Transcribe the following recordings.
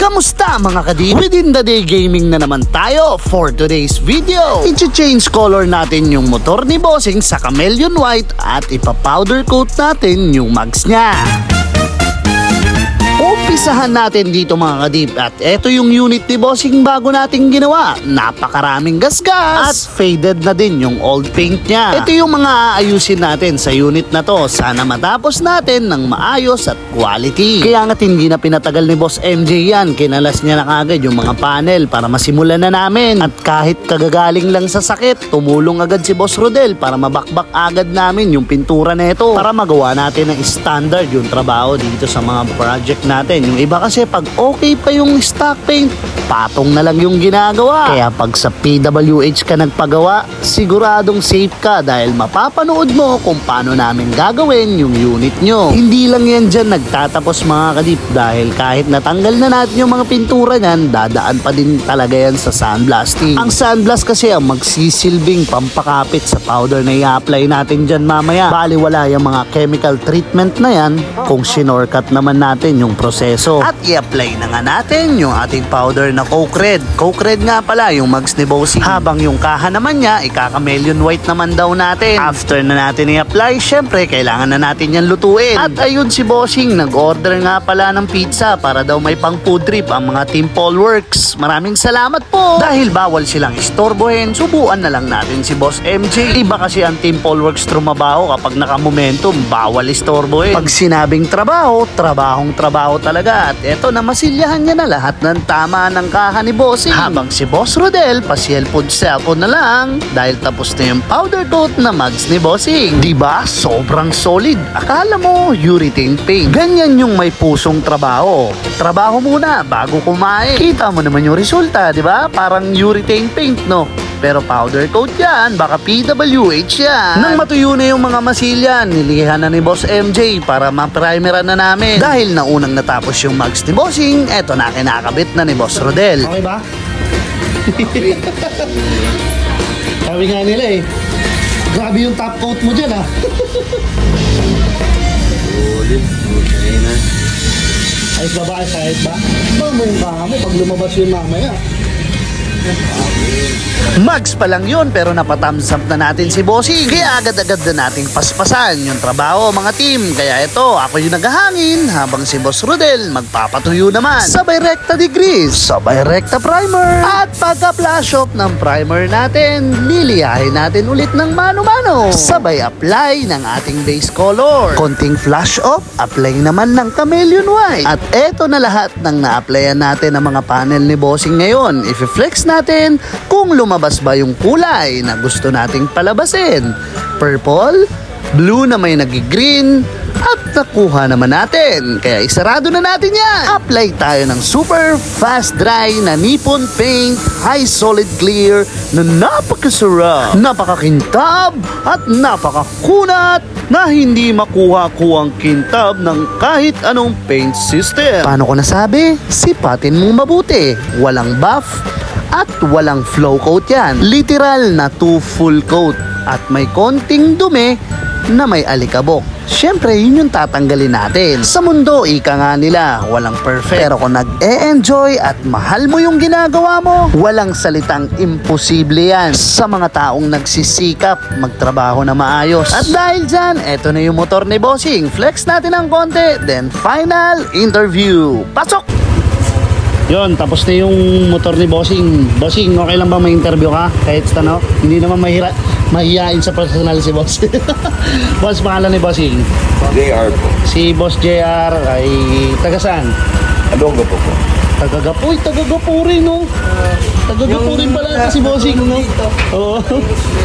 Kamusta mga kadib? Within the day gaming na naman tayo for today's video. I-change color natin yung motor ni Bossing sa Chameleon White at ipa-powder coat natin yung mags niya. Umpisahan natin dito mga kadib at eto yung unit ni Bossing bago nating ginawa. Napakaraming gasgas at faded na din yung old paint niya. Ito yung mga aayusin natin sa unit na to. Sana matapos natin ng maayos at quality. Kaya nga't hindi na pinatagal ni Boss MJ yan. Kinalas niya na kagad yung mga panel para masimulan na namin. At kahit kagagaling lang sa sakit, tumulong agad si Boss Rodel para mabakbak agad namin yung pintura nito para magawa natin ng standard yung trabaho dito sa mga project natin. Yung iba kasi pag okay pa yung stock paint, patong na lang yung ginagawa. Kaya pag sa PWH ka nagpagawa, siguradong safe ka dahil mapapanood mo kung paano namin gagawin yung unit nyo. Hindi lang yan dyan nagtatapos mga kadip dahil kahit natanggal na natin yung mga pintura nyan, dadaan pa din talaga yan sa sandblasting. Ang sandblast kasi ang magsisilbing pampakapit sa powder na i-apply natin dyan mamaya. Bali wala yung mga chemical treatment na yan kung sinorkat naman natin yung proseso. At i-apply na nga natin yung ating powder na Coke Red. Coke Red nga pala yung mags ni Bossing. Habang yung kaha naman niya, ika-Chameleon White naman daw natin. After na natin i-apply, syempre kailangan na natin yan lutuin. At ayun si Bossing, nag-order nga pala ng pizza para daw may pang food trip ang mga Team Paul Works. Maraming salamat po. Dahil bawal silang istorbohin, subuan na lang natin si Boss MJ. Iba kasi ang Team Paul Works trumabaho kapag naka-momentum, bawal istorbohin. Pag sinabing trabaho, trabahong trabaho talaga. At eto na masilyahan niya na lahat ng tama ng kaha ni Bossing. Habang si Boss Rodel pa-cellphone na lang dahil tapos na yung powder coat na mags ni Bossing. Diba? Sobrang solid. Akala mo urethane paint. Ganyan yung may pusong trabaho. Trabaho muna bago kumain. Kita mo naman yung resulta, diba? Parang urethane paint, no? Pero powder coat yan, baka PWH yan. Nang matuyo na yung mga masilyan, nilihan na ni Boss MJ para ma-primeran na namin. Dahil naunang natapos yung mags ni Bossing, eto na kinakabit na ni Boss Rodel. Okay ba? Sabi nga nila eh, grabe yung top coat mo dyan ah. Ulit, okay na. Ayos ba ba? Ayos ba? Bang mo yung baka mo pag lumabas yun mamaya. Mags pa lang yun pero napathumbs up na natin si Bossing. Kaya agad-agad na nating paspasan yung trabaho mga team. Kaya ito, ako yung naghahangin habang si Boss Rodel magpapatuyo naman. Sabay rekta degrees, sabay rekta primer. At pagka-flash off ng primer natin, liliyahin natin ulit ng mano-mano. Sabay apply ng ating base color. Konting flash off, apply naman ng Chameleon White. At eto na lahat ng na-applyan natin ng mga panel ni Bossing ngayon. If-flex natin kung lumabas ba yung kulay na gusto nating palabasin. Purple, blue na may nag-green, at nakuha naman natin. Kaya isarado na natin yan. Apply tayo ng super fast dry na Nippon Paint High Solid Clear na napakasarap, napakakintab at napakakunat na hindi makuha-kuhang kintab ng kahit anong paint system. Paano ko nasabi? Sipatin mong mabuti. Walang buff at walang flow coat yan. Literal na 2 full coat at may konting dumi na may alikabok. Siyempre, yun yung tatanggalin natin. Sa mundo, ika nga nila, walang perfect. Pero kung nag-e-enjoy at mahal mo yung ginagawa mo, walang salitang imposible yan sa mga taong nagsisikap magtrabaho na maayos. At dahil dyan, eto na yung motor ni Bossing. Flex natin ng konti, then final interview. Pasok! Yun, tapos na yung motor ni Bossing. Bossing, okay lang ba may interview ka? Kahit ano, hindi naman mahihain sa personal si Boss. Boss, pangalan ni Bossing? JR po. Si Boss JR ay taga saan? Alongga po po. Tagagapoy, tagagapurin no? Tagagapurin pala si Bossing no? Oo.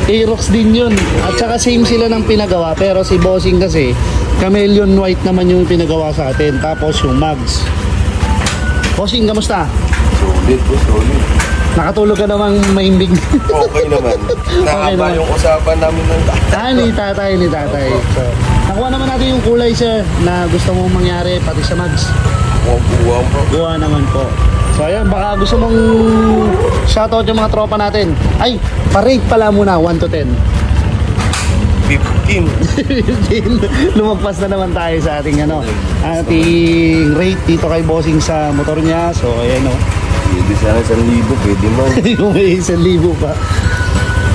Aerox din yun. At saka same sila ng pinagawa. Pero si Bossing kasi, Chameleon White naman yung pinagawa sa atin. Tapos yung mags. Bossing, kamusta? Solid po, solid. Nakatulog ka namang mahimbing. Okay naman. Nakaba yung usapan namin ng tatay. Ni tatay. So, nakuha naman natin yung kulay, sir, na gusto mong mangyari pati sa mags. Buwan po. Buwan naman po. So, ayan, baka gusto mong shoutout yung mga tropa natin. Ay, pa-rate pala muna, 1 to 10. 15. Lumagpas na naman tayo sa ating ating rate dito kay bossing sa motor niya. So ayan o. Pwede sana 1,000, pwede man. Yung may 1,000 pa.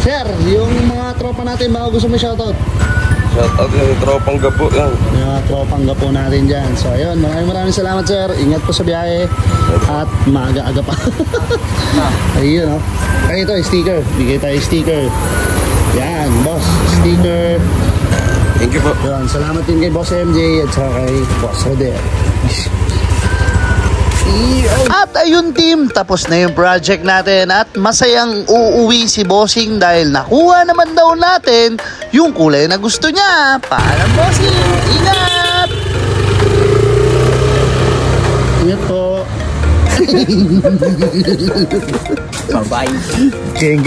Sir, yung mga tropa natin, baka gusto mo shoutout? Shoutout yung tropang gapo yan. Yung mga tropang gapo natin dyan. So ayun, maraming salamat sir. Ingat po sa biyahe. At maaga-aga pa. Ayun o. Ay ito, sticker. Bigay tayo sticker. Yan, boss. Sticker. Thank you po. Yun, salamat din kay Boss MJ at saka kay Boss Roder. At ayun team, tapos na yung project natin at masayang uuwi si Bossing dahil nakuha naman daw natin yung kulay na gusto niya. Paalam Bossing, ingat! Ingat po. Bye-bye. Geng.